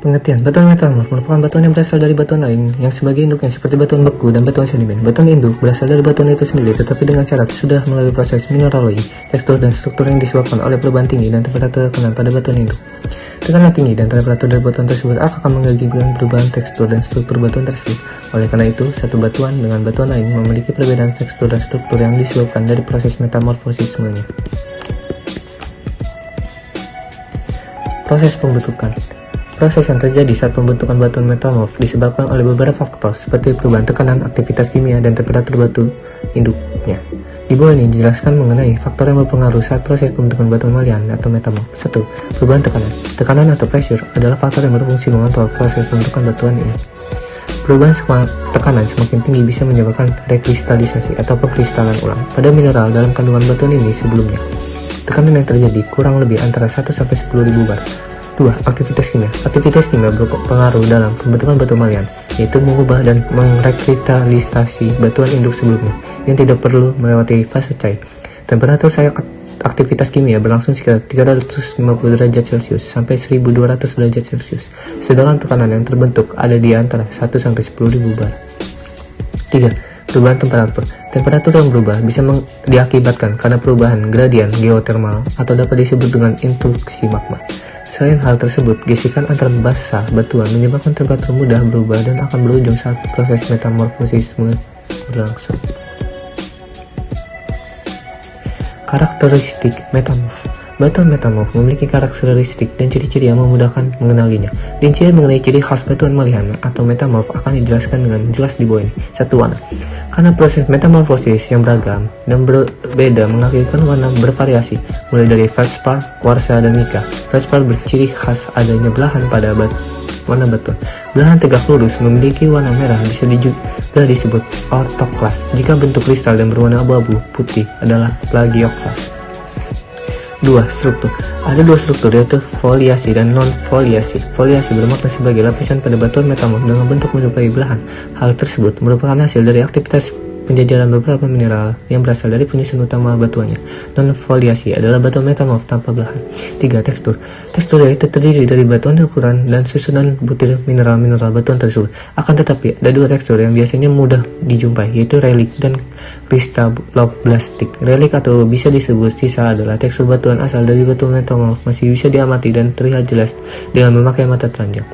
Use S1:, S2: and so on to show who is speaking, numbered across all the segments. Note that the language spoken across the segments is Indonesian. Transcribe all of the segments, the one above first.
S1: Pengertian, batuan metamorf merupakan batuan yang berasal dari batuan lain yang sebagai induknya seperti batuan beku dan batuan sedimen. Batuan induk berasal dari batuan itu sendiri tetapi dengan syarat sudah melalui proses mineralogi, tekstur dan struktur yang disebabkan oleh perubahan tinggi dan temperatur tekanan pada batuan induk. Tekanan tinggi dan temperatur dari batuan tersebut akan mengakibatkan perubahan tekstur dan struktur batuan tersebut. Oleh karena itu, satu batuan dengan batuan lain memiliki perbedaan tekstur dan struktur yang disebabkan dari proses metamorfosismenya. Proses pembentukan. Proses yang terjadi saat pembentukan batuan metamorf disebabkan oleh beberapa faktor seperti perubahan tekanan, aktivitas kimia, dan temperatur batu induknya. Di bawah ini dijelaskan mengenai faktor yang berpengaruh saat proses pembentukan batuan malian atau metamorf. 1. Perubahan tekanan. Tekanan atau pressure adalah faktor yang berfungsi mengontrol proses pembentukan batuan ini. Perubahan tekanan semakin tinggi bisa menyebabkan rekristalisasi atau pengkristalan ulang pada mineral dalam kandungan batuan ini sebelumnya. Tekanan yang terjadi kurang lebih antara 1 sampai 10.000 bar. 2. Aktivitas kimia. Aktivitas kimia berpengaruh dalam pembentukan batu malian, yaitu mengubah dan mengrekristalisasi batuan induk sebelumnya, yang tidak perlu melewati fase cair. Temperatur aktivitas kimia berlangsung sekitar 350 derajat Celcius sampai 1200 derajat Celcius, sedangkan tekanan yang terbentuk ada di antara 1 sampai 10.000 bar. 3. Perubahan temperatur. Temperatur yang berubah bisa diakibatkan karena perubahan gradien geotermal atau dapat disebut dengan induksi magma. Selain hal tersebut, gesekan antar massa batuan menyebabkan temperatur mudah berubah dan akan berujung saat proses metamorfosisme berlangsung. Karakteristik metamorf. Batuan metamorf memiliki karakteristik dan ciri-ciri yang memudahkan mengenalinya. Rincian mengenai ciri khas batuan malian atau metamorf akan dijelaskan dengan jelas di bawah ini. 1. Warna. Karena proses metamorfosis yang beragam dan berbeda mengakibatkan warna bervariasi, mulai dari feldspar, kuarsa, dan mica. Feldspar berciri khas adanya belahan pada warna batuan. Belahan tegak lurus memiliki warna merah bisa juga disebut orthoklas. Jika bentuk kristal dan berwarna abu-abu putih adalah plagioklas. 2. Struktur. Ada dua struktur, yaitu foliasi dan non-foliasi. Foliasi bermakna sebagai lapisan pada batuan metamorf dengan bentuk menyerupai belahan. Hal tersebut merupakan hasil dari aktivitas penjajaran beberapa mineral yang berasal dari penyusun utama batuannya. Non-foliasi adalah batuan metamorf tanpa belahan. 3. Tekstur. Tekstur yaitu terdiri dari batuan ukuran dan susunan butir mineral-mineral batuan tersebut. Akan tetapi, ada dua tekstur yang biasanya mudah dijumpai, yaitu relik dan kristaloblastik. Relik atau bisa disebut sisa adalah tekstur batuan asal dari batuan metamorf masih bisa diamati dan terlihat jelas dengan memakai mata telanjang.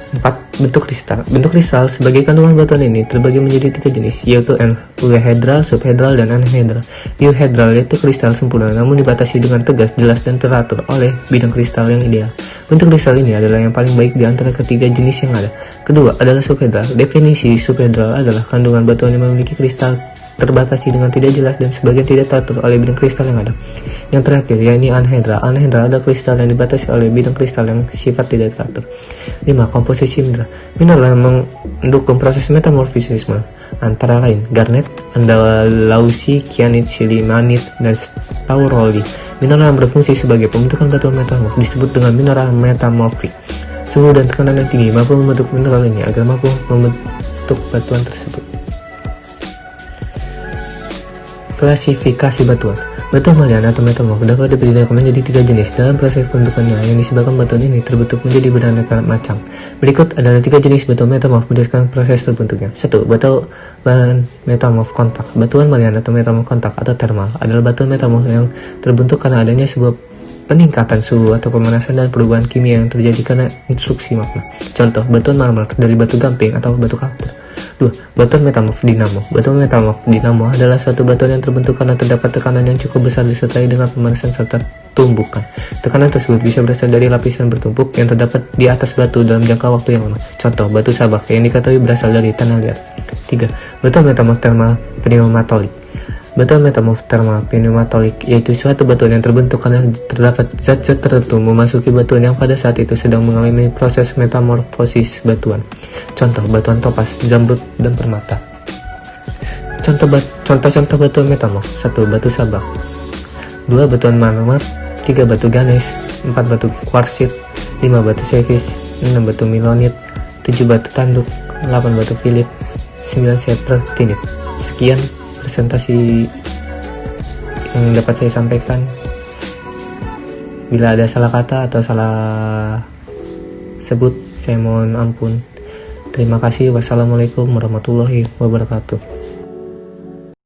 S1: 4. Bentuk kristal. Bentuk kristal sebagai kandungan batuan ini terbagi menjadi 3 jenis, yaitu euhedral, subhedral, dan anhedral. Euhedral yaitu kristal sempurna namun dibatasi dengan tegas, jelas, dan teratur oleh bidang kristal yang ideal. Bentuk kristal ini adalah yang paling baik di antara ketiga jenis yang ada. Kedua adalah subhedral. Definisi subhedral adalah kandungan batuan yang memiliki kristal terbatasi dengan tidak jelas dan sebagian tidak teratur oleh bidang kristal yang ada. Yang terakhir yakni anhedral. Anhedral adalah kristal yang dibatasi oleh bidang kristal yang sifat tidak teratur. 5. Komposisi mineral. Mineral yang mendukung proses metamorfisisme antara lain garnet, andalausi, kianit, silimanit, dan stauroli. Mineral yang berfungsi sebagai pembentukan batuan metamorf disebut dengan mineral metamorfik. Suhu dan tekanan yang tinggi mampu membentuk mineral ini agar mampu membentuk batuan tersebut. Klasifikasi batuan. Batuan malian atau metamorf dapat dibedakan menjadi 3 jenis dalam proses pembentukannya yang disebabkan batuan ini terbentuk menjadi beraneka macam. Berikut adalah 3 jenis batuan metamorf berdasarkan proses terbentuknya. 1. Batuan metamorf kontak. Batuan malian atau metamorf kontak atau thermal adalah batuan metamorf yang terbentuk karena adanya sebuah peningkatan suhu atau pemanasan dan perubahan kimia yang terjadi karena instruksi magma. Contoh, batuan marmer dari batu gamping atau batu kapur. 2. Batuan metamorf dinamo. Batuan metamorf dinamo adalah suatu batuan yang terbentuk karena terdapat tekanan yang cukup besar disertai dengan pemanasan serta tumbukan. Tekanan tersebut bisa berasal dari lapisan bertumpuk yang terdapat di atas batu dalam jangka waktu yang lama. Contoh, batu sabak yang diketahui berasal dari tanah liat. 3. Batuan metamorf thermal pneumatolik. Batuan metamorf thermal pneumatolik yaitu suatu batuan yang terbentuk karena terdapat zat-zat tertentu memasuki batuan yang pada saat itu sedang mengalami proses metamorfosis batuan. Contoh, batuan topas, zamrud, dan permata. Contoh-contoh batuan metamorf. 1. Batu sabak. 2. Batuan marmer. 3. Batu ganes. 4. Batu kuarsit. 5. Batu sevis. 6. Batu milonit. 7. Batu tanduk. 8. Batu filit. 9. Serpentinit. Sekian presentasi yang dapat saya sampaikan. Bila ada salah kata atau salah sebut, saya mohon ampun. Terima kasih. Wassalamualaikum warahmatullahi wabarakatuh.